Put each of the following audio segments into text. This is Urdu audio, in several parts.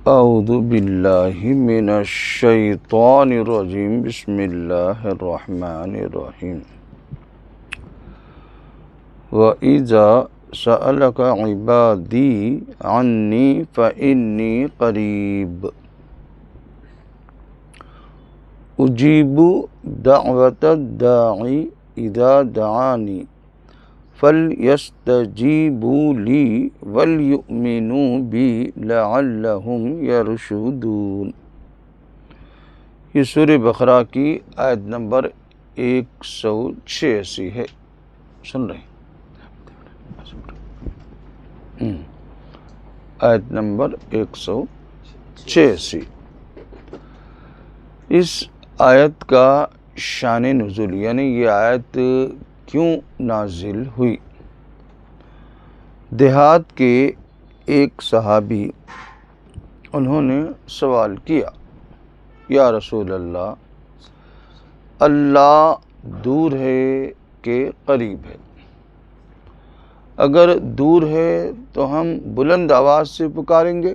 اعوذ باللہ من الشیطان الرجیم بسم اللہ الرحمن الرحیم وَإِذَا سَأَلَكَ عِبَادِي عَنِّي فَإِنِّي قَرِيبٌ أُجِيبُ دَعْوَةَ الدَّاعِ إِذَا دَعَانِ فَلْيَسْتَجِيبُوا لِي وَلْيُؤْمِنُوا بِي لَعَلَّهُمْ يَرْشُدُونَ۔ یہ سورہ بقرہ کی آیت نمبر 186 ہے۔ سن رہے ہیں؟ آیت نمبر 186۔ اس آیت کا شان نزول یعنی یہ آیت کیوں نازل ہوئی؟ دیہات کے ایک صحابی انہوں نے سوال کیا، یا رسول اللہ، اللہ دور ہے کہ قریب ہے؟ اگر دور ہے تو ہم بلند آواز سے پکاریں گے،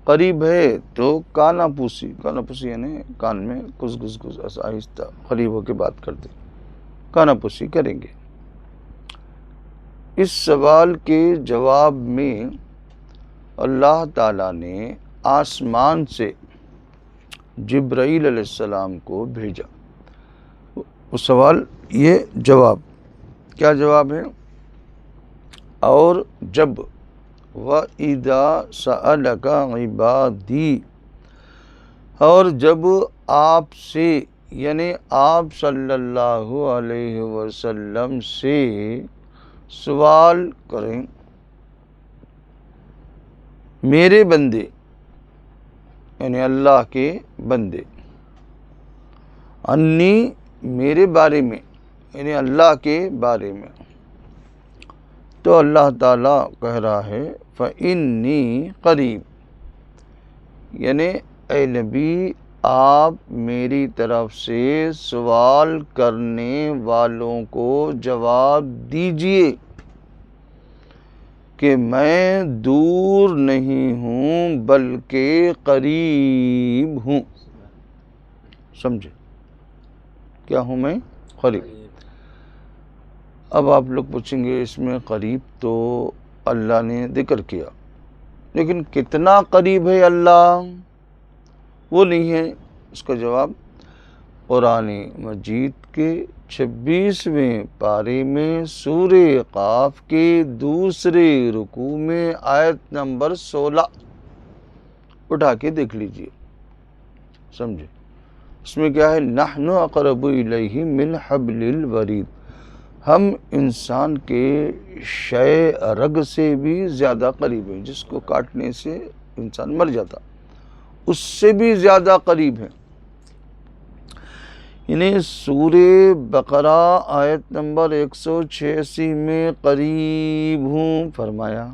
قریب ہے تو کانا پوسی یعنی کان میں کس ایسا آہستہ قریب ہو کے بات کرتے، کانا پوسی کریں گے۔ اس سوال کے جواب میں اللہ تعالیٰ نے آسمان سے جبرائیل علیہ السلام کو بھیجا۔ وہ سوال، یہ جواب کیا جواب ہے؟ اور جب وَإِذَا سَأَلَكَ عِبَادِي، اور جب آپ سے یعنی آپ صلی اللہ علیہ وسلم سے سوال کریں، میرے بندے یعنی اللہ کے بندے، انی میرے بارے میں یعنی اللہ کے بارے میں، تو اللہ تعالیٰ کہہ رہا ہے فَإِنِّي قریب، یعنی اے نبی آپ میری طرف سے سوال کرنے والوں کو جواب دیجئے کہ میں دور نہیں ہوں بلکہ قریب ہوں۔ سمجھے؟ کیا ہوں میں؟ قریب۔ اب آپ لوگ پوچھیں گے اس میں قریب تو اللہ نے ذکر کیا، لیکن کتنا قریب ہے اللہ؟ وہ نہیں ہے۔ اس کا جواب قرآن مجید کے 26ویں پارے میں سورہ قاف کے دوسرے رکوع میں آیت نمبر 16 اٹھا کے دیکھ لیجئے۔ سمجھے؟ اس میں کیا ہے؟ نحن اقرب الیہ من حبل الورید، ہم انسان کے شے رگ سے بھی زیادہ قریب ہیں، جس کو کاٹنے سے انسان مر جاتا اس سے بھی زیادہ قریب ہیں۔ یعنی سورہ بقرہ آیت نمبر 186 میں قریب ہوں فرمایا،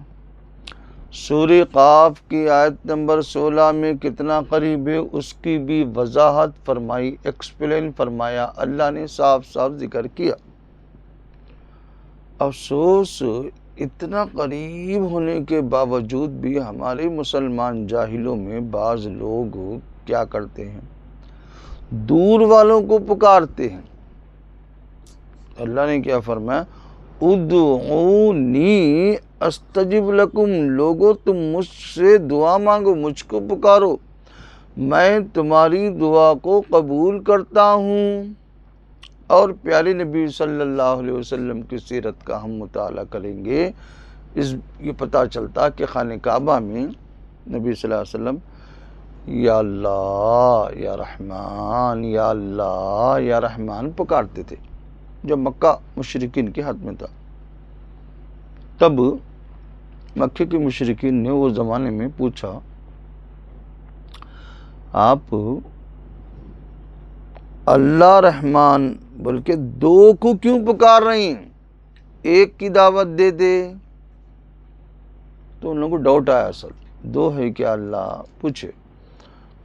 سورہ قاف کی آیت نمبر 16 میں کتنا قریب ہے اس کی بھی وضاحت فرمائی، ایکسپلین فرمایا، اللہ نے صاف صاف ذکر کیا۔ افسوس اتنا قریب ہونے کے باوجود بھی ہمارے مسلمان جاہلوں میں بعض لوگ کیا کرتے ہیں؟ دور والوں کو پکارتے ہیں۔ اللہ نے کیا فرمایا؟ ادعونی استجب لکم، لوگو تم مجھ سے دعا مانگو، مجھ کو پکارو، میں تمہاری دعا کو قبول کرتا ہوں۔ اور پیارے نبی صلی اللہ علیہ وسلم کی سیرت کا ہم مطالعہ کریں گے، یہ پتہ چلتا کہ خانہ کعبہ میں نبی صلی اللہ علیہ وسلم یا اللہ یا رحمان، یا اللہ یا رحمان پکارتے تھے جب مکہ مشرکین کے ہاتھ میں تھا۔ تب مکہ کے مشرکین نے وہ زمانے میں پوچھا، آپ اللہ رحمان بلکہ دو کو کیوں پکار رہے ہیں؟ ایک کی دعوت دے دے۔ تو ان لوگوں کو ڈاؤٹ آیا، اصل دو ہے کیا اللہ؟ پوچھے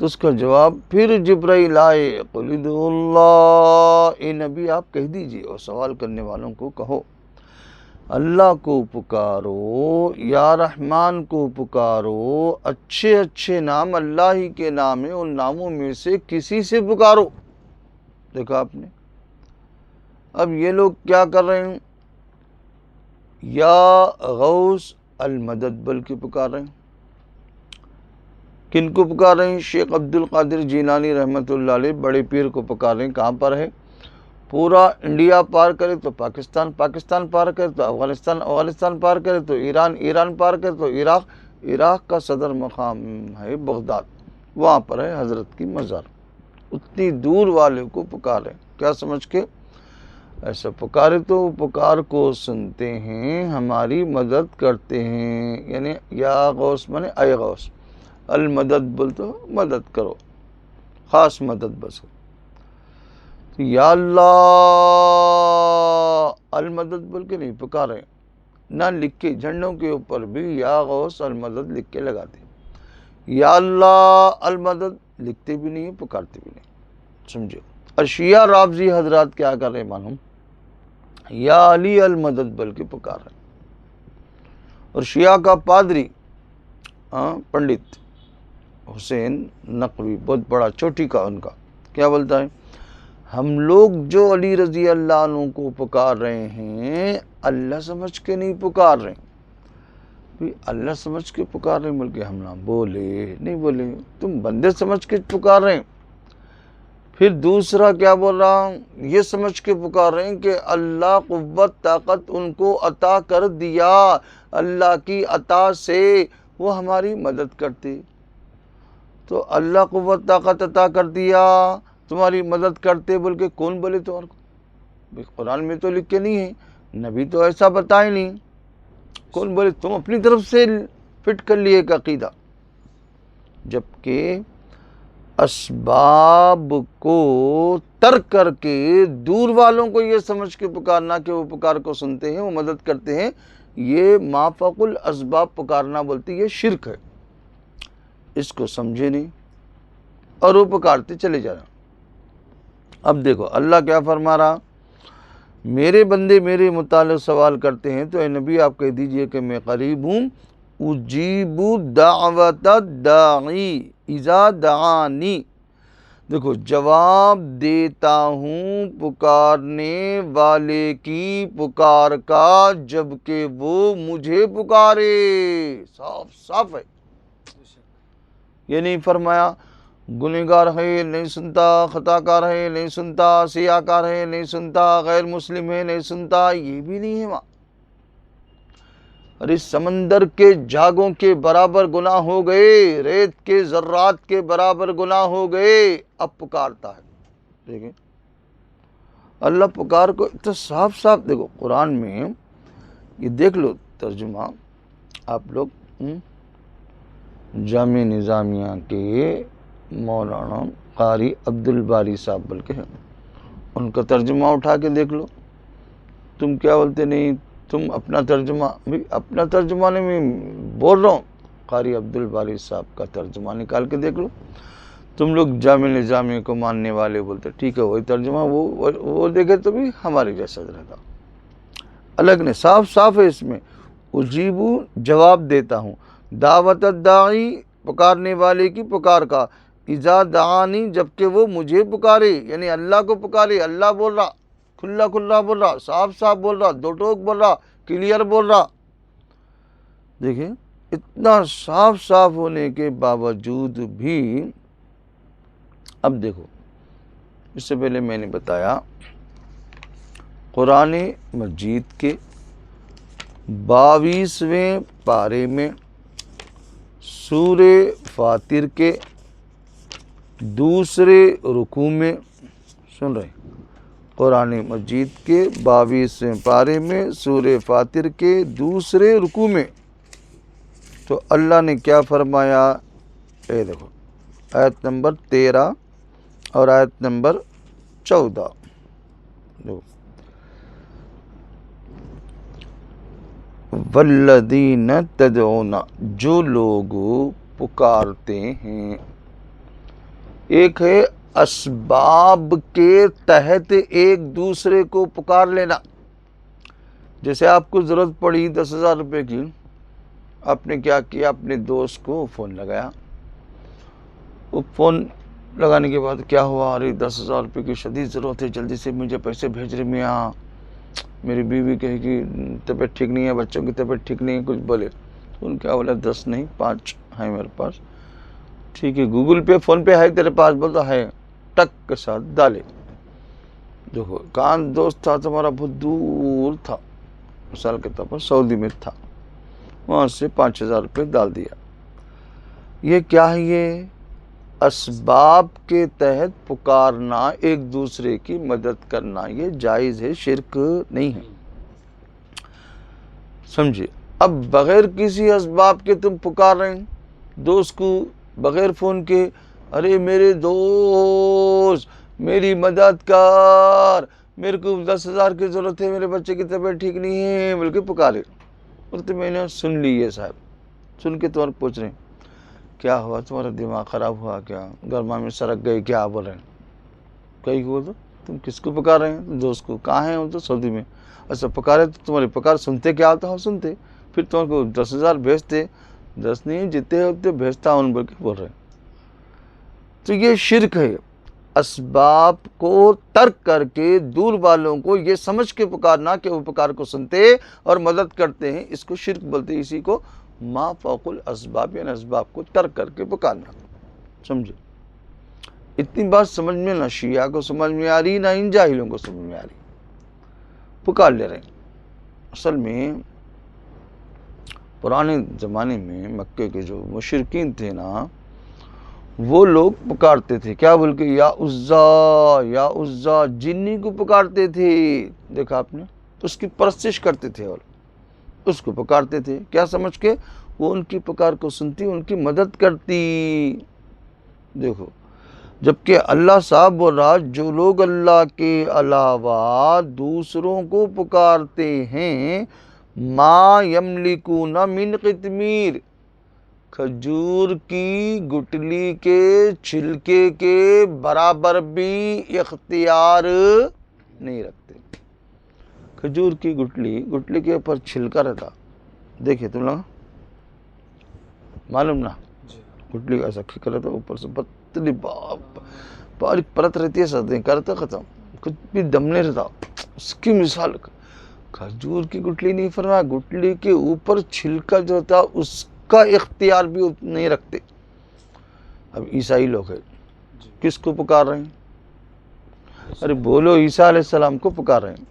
تو اس کا جواب پھر جبرائیل آئے، قل ادعوا اللہ، اے نبی آپ کہہ دیجئے اور سوال کرنے والوں کو کہو اللہ کو پکارو، یا رحمان کو پکارو، اچھے اچھے نام اللہ ہی کے نام ہیں، ان ناموں میں سے کسی سے پکارو۔ دیکھا آپ نے، اب یہ لوگ کیا کر رہے ہیں؟ یا غوث المدد بل کے پکار رہے ہیں۔ کن کو پکار رہے ہیں؟ شیخ عبد القادر جیلانی رحمۃ اللہ علیہ بڑے پیر کو پکار رہے ہیں۔ کہاں پر ہے؟ پورا انڈیا پار کرے تو پاکستان، پاکستان پار کرے تو افغانستان، افغانستان پار کرے تو ایران، ایران پار کرے تو عراق، عراق کا صدر مقام ہے بغداد، وہاں پر ہے حضرت کی مزار۔ اتنی دور والے کو پکارے، کیا سمجھ کے؟ ایسا پکارے تو پکار کو سنتے ہیں، ہماری مدد کرتے ہیں۔ یعنی یا غوث مانے اے غوث، المدد بول تو مدد کرو، خاص مدد بس۔ یا اللہ المدد بول کے نہیں پکارے، نہ لکھ کے جھنڈوں کے اوپر بھی یا غوث المدد لکھ کے لگاتے، یا اللہ المدد لکھتے بھی نہیں، پکارتے بھی نہیں، سمجھو۔ اور شیعہ رافضی حضرات کیا کر رہے معلوم؟ یا علی المدد بول کے پکار رہے۔ اور شیعہ کا پادری پنڈت حسین نقوی، بہت بڑا چوٹی کا ان کا، کیا بولتا ہے؟ ہم لوگ جو علی رضی اللہ عنہ کو پکار رہے ہیں، اللہ سمجھ کے نہیں پکار رہے ہیں۔ اللہ سمجھ کے پکار رہے ہیں بلکہ ہم نہ بولے نہیں بولے، تم بندے سمجھ کے پکار رہے ہیں۔ پھر دوسرا کیا بول رہا ہوں؟ یہ سمجھ کے پکار رہے ہیں کہ اللہ قوت طاقت ان کو عطا کر دیا، اللہ کی عطا سے وہ ہماری مدد کرتے۔ تو اللہ قوت طاقت عطا کر دیا، تمہاری مدد کرتے بول کے کون بولے تمہارے کو؟ قرآن میں تو لکھ کے نہیں ہے، نبی تو ایسا بتائے نہیں، کون بولے؟ تم اپنی طرف سے فٹ کر لیے ایک عقیدہ، جبکہ اسباب کو ترک کر کے دور والوں کو یہ سمجھ کے پکارنا کہ وہ پکار کو سنتے ہیں، وہ مدد کرتے ہیں، یہ مافوق الاسباب پکارنا بولتے، یہ شرک ہے۔ اس کو سمجھے نہیں اور وہ پکارتے چلے جا رہے۔ اب دیکھو اللہ کیا فرما رہا، میرے بندے میرے متعلق سوال کرتے ہیں تو اے نبی آپ کہہ دیجئے کہ میں قریب ہوں، اجیب دعوت الداعی اذا دعانی، دیکھو جواب دیتا ہوں پکارنے والے کی پکار کا جبکہ وہ مجھے پکارے۔ صاف صاف ہے، یہ نہیں فرمایا گنہگار ہے نہیں سنتا، خطا کار ہے نہیں سنتا، سیاہ کار ہے نہیں سنتا، غیر مسلم ہے نہیں سنتا، یہ بھی نہیں ہے وہاں۔ اور اس سمندر کے جھاگوں کے برابر گناہ ہو گئے، ریت کے ذرات کے برابر گناہ ہو گئے، اب پکارتا ہے۔ دیکھیں اللہ پکار کو تو صاف صاف، دیکھو قرآن میں یہ دیکھ لو ترجمہ، آپ لوگ جامع نظامیہ کے مولانا قاری عبد الباری صاحب بول کے ہیں، ان کا ترجمہ اٹھا کے دیکھ لو۔ تم کیا بولتے نہیں، تم اپنا ترجمہ، بھی اپنا ترجمہ نہیں، میں بول رہا ہوں قاری عبد الباری صاحب کا ترجمہ نکال کے دیکھ لو۔ تم لوگ جامع نظامیہ کو ماننے والے بولتے ٹھیک ہے وہی ترجمہ، وہ دیکھے تو بھی ہمارے جیسا رہتا، الگ نہیں، صاف صاف ہے اس میں۔ اجیبو جواب دیتا ہوں، دعوت الداعی پکارنے والے کی پکار کا، اذا دعانی جبکہ وہ مجھے پکارے، یعنی اللہ کو پکارے۔ اللہ بول رہا، کھلا کھلا بول رہا، صاف صاف بول رہا، دو ٹوک بول رہا، کلیئر بول رہا۔ دیکھیں اتنا صاف صاف ہونے کے باوجود بھی، اب دیکھو اس سے پہلے میں نے بتایا قرآن مجید کے 22ویں پارے میں سورہ فاطر کے دوسرے رکوع میں، سن رہے ہیں، قرآن مجید کے 22ویں پارے میں سورہ فاطر کے دوسرے رکوع میں تو اللہ نے کیا فرمایا؟ اے دیکھو آیت نمبر 13 اور آیت نمبر 14، والذین تدعون، جو لوگ پکارتے ہیں، ایک ہے اسباب کے تحت ایک دوسرے کو پکار لینا، جیسے آپ کو ضرورت پڑی 10,000 روپے کی، آپ نے کیا کیا، اپنے دوست کو فون لگایا. وہ فون لگانے کے بعد کیا ہوا، ارے 10,000 روپے کی شدید ضرورت ہے، جلدی سے مجھے پیسے بھیج رہے میاں، میری بیوی کہے کہ طبیعت ٹھیک نہیں ہے، بچوں کی طبیعت ٹھیک نہیں ہے، کچھ بولے. ان کیا بولا 10 نہیں 5 ہیں میرے پاس. ٹھیک ہے، گوگل پے فون پے ہے تیرے پاس؟ بولتا ہے. ٹک کے ساتھ ڈالے. دیکھو کان دوست تھا تمہارا بہت دور تھا، مثال کے طور پر سعودی میں تھا، وہاں سے 5,000 روپے ڈال دیا. یہ کیا ہے؟ یہ اسباب کے تحت پکارنا، ایک دوسرے کی مدد کرنا، یہ جائز ہے، شرک نہیں ہے. سمجھے؟ اب بغیر کسی اسباب کے تم پکار رہے ہیں دوست کو، بغیر فون کے، ارے میرے دوست میری مدد کر، میرے کو 10,000 کی ضرورت ہے، میرے بچے کی طبیعت ٹھیک نہیں ہے، بلکہ پکارے. اور تو میں نے سن لی ہے صاحب، سن کے تمہارے پوچھ رہے ہیں کیا ہوا، تمہارا دماغ خراب ہوا کیا، گرما میں سرک گئے کیا، بول رہے ہیں کہیں ہوا تو تم کس کو پکار رہے ہیں؟ دوست کو. کہاں ہیں وہ؟ تو سعودی میں. اچھا پکارے تو تمہاری پکار سنتے کیا ہوتا ہو؟ سنتے. پھر تمہارے کو 10,000 بھیجتے، 10 نہیں جتنے ہوتے بھیجتا ہوں بول کے بول رہے ہیں. تو یہ شرک ہے. اسباب کو ترک کر کے دور والوں کو یہ سمجھ کے پکارنا کہ وہ پکار کو سنتے اور مدد کرتے ہیں، اس کو شرک بولتے ہیں. اسی کو ما فوق الاسباب، یعنی اسباب کو ترک کر کے پکارنا. سمجھے؟ اتنی بات سمجھ میں نہ شیعہ کو سمجھ میں آ رہی، نہ ان جاہلوں کو سمجھ میں آ رہی. پکار لے رہے ہیں. اصل میں پرانے زمانے میں مکے کے جو مشرکین تھے نا، وہ لوگ پکارتے تھے کیا بول کے، یا عزا یا عزا، جنی کو پکارتے تھے. دیکھا آپ نے، اس کی پرستش کرتے تھے اور اس کو پکارتے تھے. کیا سمجھ کے؟ وہ ان کی پکار کو سنتی، ان کی مدد کرتی. دیکھو، جبکہ اللہ صاحب بول رہا جو لوگ اللہ کے علاوہ دوسروں کو پکارتے ہیں، ما یملکون من قطمیر، کھجور کی گٹلی کے چھلکے کے برابر بھی اختیار نہیں رکھتے. کھجور کی گٹلی کے اوپر چھلکا رہتا، دیکھیں تم لوگ معلوم نا، گٹلی ایسا کھکا رہتا، اوپر سے پتلی باریک پرت رہتی ہے، سردیں کرتا ختم، کچھ بھی دم نہیں رہتا. اس کی مثال کھجور کی گٹلی نہیں فرمایا، گٹلی کے اوپر چھلکا جو ہوتا اس کا اختیار بھی نہیں رکھتے. اب عیسائی لوگ ہیں، کس کو پکار رہے ہیں؟ ارے بولو، عیسیٰ علیہ السلام کو پکار رہے ہیں.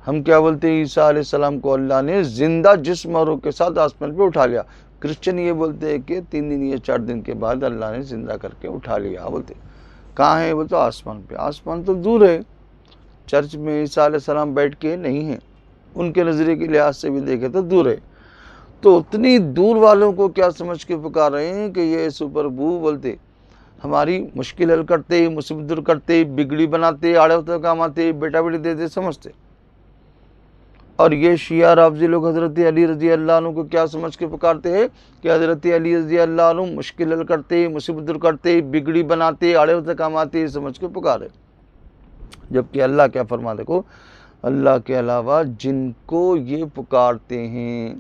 ہم کیا بولتے ہیں؟ عیسیٰ علیہ السلام کو اللہ نے زندہ جسم اور روح کے ساتھ آسمان پہ اٹھا لیا. کرسچن یہ بولتے ہیں کہ 3 دن یا 4 دن کے بعد اللہ نے زندہ کر کے اٹھا لیا. بولتے کہاں ہے؟ وہ تو آسمان پہ. آسمان تو دور ہے، چرچ میں عیسیٰ علیہ السلام بیٹھ کے نہیں ہیں، ان کے نظریے کے لحاظ سے بھی دیکھے تو دور ہے. تو اتنی دور والوں کو کیا سمجھ کے پکار رہے ہیں کہ یہ سپر بو بولتے، ہماری مشکل حل کرتے، مصیبت دور کرتے، بگڑی بناتے، آڑے ہوتے کام آتے، بیٹا بیٹی دیتے، سمجھتے. اور یہ شیعہ رافضی لوگ حضرت علی رضی اللہ عنہ کو کیا سمجھ کے پکارتے ہیں کہ حضرت علی رضی اللہ عنہ مشکل حل کرتے، مصیبت دور کرتے، بگڑی بناتے، آڑے ہوتے کام آتے، سمجھ کے پکارے. جبکہ اللہ کیا فرما، دیکھو، اللہ کے علاوہ جن کو یہ پکارتے ہیں،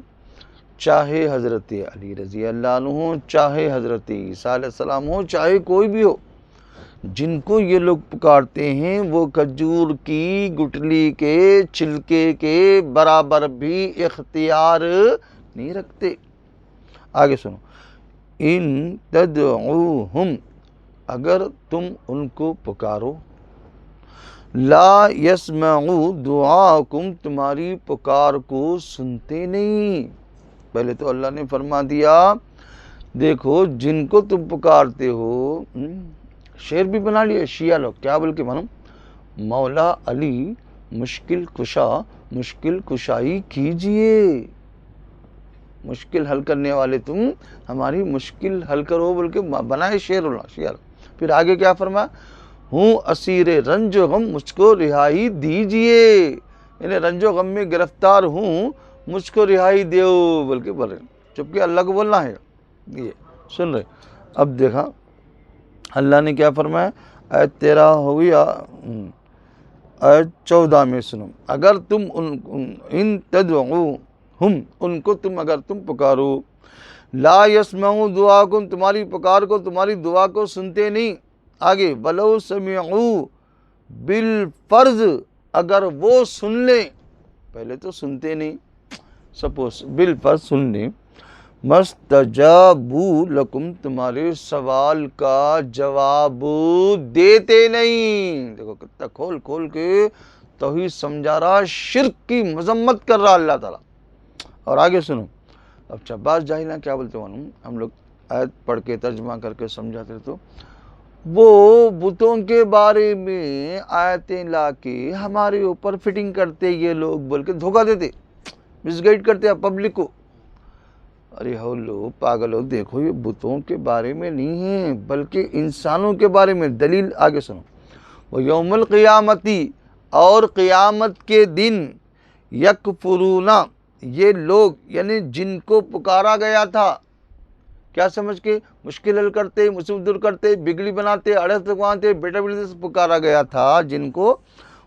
چاہے حضرت علی رضی اللہ عنہ ہو، چاہے حضرت عیسیٰ علیہ السلام ہو، چاہے کوئی بھی ہو، جن کو یہ لوگ پکارتے ہیں وہ کھجور کی گٹلی کے چھلکے کے برابر بھی اختیار نہیں رکھتے. آگے سنو، ان تدعوہم، اگر تم ان کو پکارو، لا یسمعوا دعاکم، تمہاری پکار کو سنتے نہیں. پہلے تو اللہ نے فرما دیا، دیکھو جن کو تم پکارتے ہو، شعر بھی بنا لیا شیعہ لوگ، کیا بول کے معلوم، مولا علی مشکل کشا، مشکل کشائی کیجئے، مشکل حل کرنے والے تم، ہماری مشکل حل کرو بول کے بنائے شعر اللہ شیعہ. پھر آگے کیا فرمایا، ہوں اسیر رنج و غم، مجھ کو رہائی دیجئے، یعنی رنج و غم میں گرفتار ہوں، مجھ کو رہائی دیو بول کے بول رہے ہیں. جبکہ اللہ کو بولنا ہے، یہ سن رہے. اب دیکھا اللہ نے کیا فرمایا، اے تیرا ہو گیا آیت 14 میں سنو، اگر تم ان تدعوہم، ان کو اگر تم پکارو، لا یسمعوا دعاکم، تمہاری پکار کو، تمہاری دعا کو سنتے نہیں. آگے ولو سمعوا بالفرض، اگر وہ سن لیں، پہلے تو سنتے نہیں، سپوز بالفرض سن لیں، مستجابوا لکم، تمہارے سوال کا جواب دیتے نہیں. دیکھو کتنا کھول کھول کے توحید سمجھا رہا، شرک کی مذمت کر رہا اللہ تعالیٰ. اور آگے سنو، اب بعض جاہلاں کیا بولتے معلوم، ہم لوگ آیت پڑھ کے ترجمہ کر کے سمجھاتے تو وہ بتوں کے بارے میں آیتیں لا کے ہمارے اوپر فٹنگ کرتے، یہ لوگ بول کے دھوکہ دیتے، مس گائیڈ کرتے ہیں پبلک کو. ارے ہو لو پاگل ہو، دیکھو یہ بتوں کے بارے میں نہیں ہے بلکہ انسانوں کے بارے میں. دلیل آگے سنو، وہ یوم القیامتی، اور قیامت کے دن، یکفرون، یہ لوگ یعنی جن کو پکارا گیا تھا، کیا سمجھ کے مشکل حل کرتے، مصیبت دور کرتے، بگڑی بناتے، اڑس لگواتے، بیٹا بیٹے سے پکارا گیا تھا جن کو،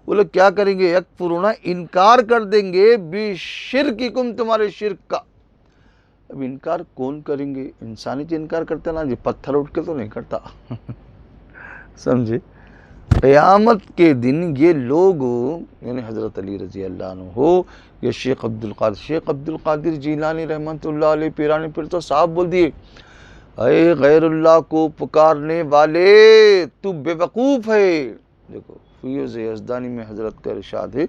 وہ لوگ کیا کریں گے، یکفرون، انکار کر دیں گے، بشرککم، تمہارے شرک کا. اب انکار کون کریں گے؟ انسانی جو انکار کرتا نا، جو پتھر اٹھ کے تو نہیں کرتا. سمجھے؟ قیامت کے دن یہ لوگ، یعنی حضرت علی رضی اللہ عنہ ہو یا شیخ عبد القادر جیلانی رحمۃ اللہ علیہ، پیرانی پھر تو صاحب بول دیے، اے غیر اللہ کو پکارنے والے تو بے وقوف ہے. دیکھو فیوز یزدانی میں حضرت کا ارشاد ہے،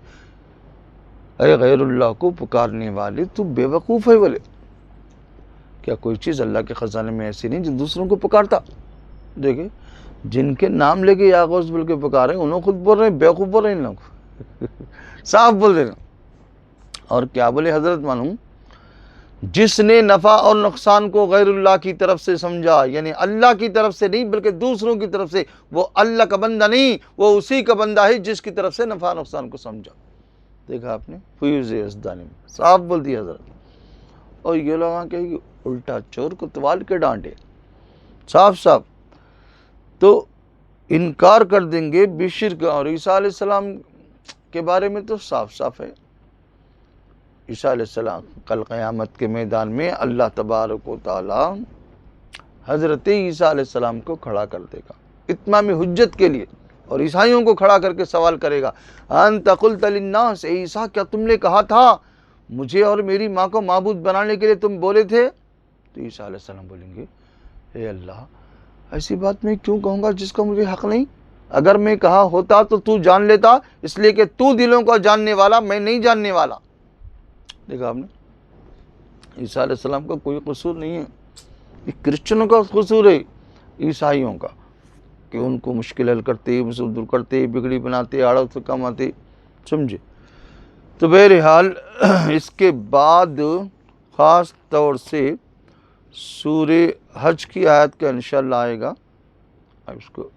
اے غیر اللہ کو پکارنے والے تو بے وقوف ہے. بولے کیا کوئی چیز اللہ کے خزانے میں ایسی نہیں جو دوسروں کو پکارتا؟ دیکھیں جن کے نام لے کے یا غوث بول کے پکارے، انہوں خود بول رہے ہیں بیوقوف بول رہے ہیں ان لوگ، صاف بول رہے ہیں. اور کیا بولے حضرت معلوم، جس نے نفع اور نقصان کو غیر اللہ کی طرف سے سمجھا، یعنی اللہ کی طرف سے نہیں بلکہ دوسروں کی طرف سے، وہ اللہ کا بندہ نہیں، وہ اسی کا بندہ ہے جس کی طرف سے نفع نقصان کو سمجھا. دیکھا آپ نے فیوز یزدانی میں صاف بول دیا حضرت. اور یہ لوگ کہ الٹا چور کو توال کے ڈانٹے، صاف صاف. تو انکار کر دیں گے بشرک. اور عیسیٰ علیہ السلام کے بارے میں تو صاف صاف ہے، عیسیٰ علیہ السلام کل قیامت کے میدان میں اللہ تبارک و تعالی حضرت عیسیٰ علیہ السلام کو کھڑا کر دے گا اتمام حجت کے لیے، اور عیسائیوں کو کھڑا کر کے سوال کرے گا، انت قلت للناس، اے عیسیٰ کیا تم نے کہا تھا مجھے اور میری ماں کو معبود بنانے کے لیے تم بولے تھے؟ تو عیسیٰ علیہ السلام بولیں گے، اے اللہ ایسی بات میں کیوں کہوں گا جس کا مجھے حق نہیں؟ اگر میں کہا ہوتا تو تو جان لیتا، اس لیے کہ تو دلوں کو جاننے والا، میں نہیں جاننے والا. دیکھا آپ نے، عیسیٰ علیہ السلام کا کوئی قصور نہیں ہے، یہ کرسچنوں کا قصور ہے، عیسائیوں کا، کہ ان کو مشکل حل کرتے، مصیبت دور کرتے، بگڑی بناتے، آڑو سے کماتے. سمجھے؟ تو بہرحال اس کے بعد خاص طور سے سورہ حج کی آیت کا انشاءاللہ آئے گا. اب اس کو